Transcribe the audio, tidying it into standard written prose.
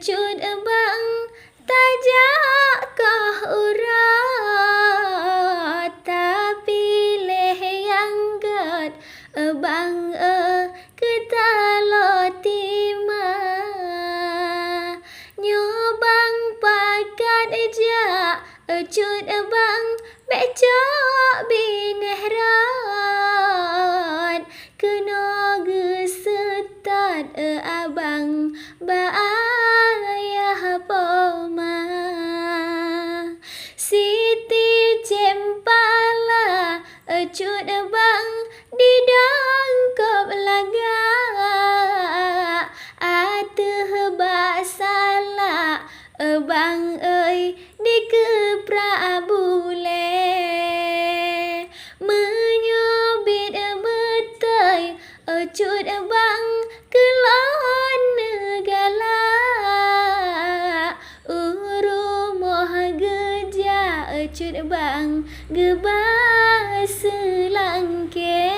cut bang tajak kah urat tapi leh yang gat bang ketalo tima nyobang pakat ja cut bang becok binehrat kena gesetat abang baayah poma Siti Cempala cut bang di dangkap laga ateh bak salah bang di keprak bule menyobit betai cut bang kelon negala rumah geja cut bang gebas selangke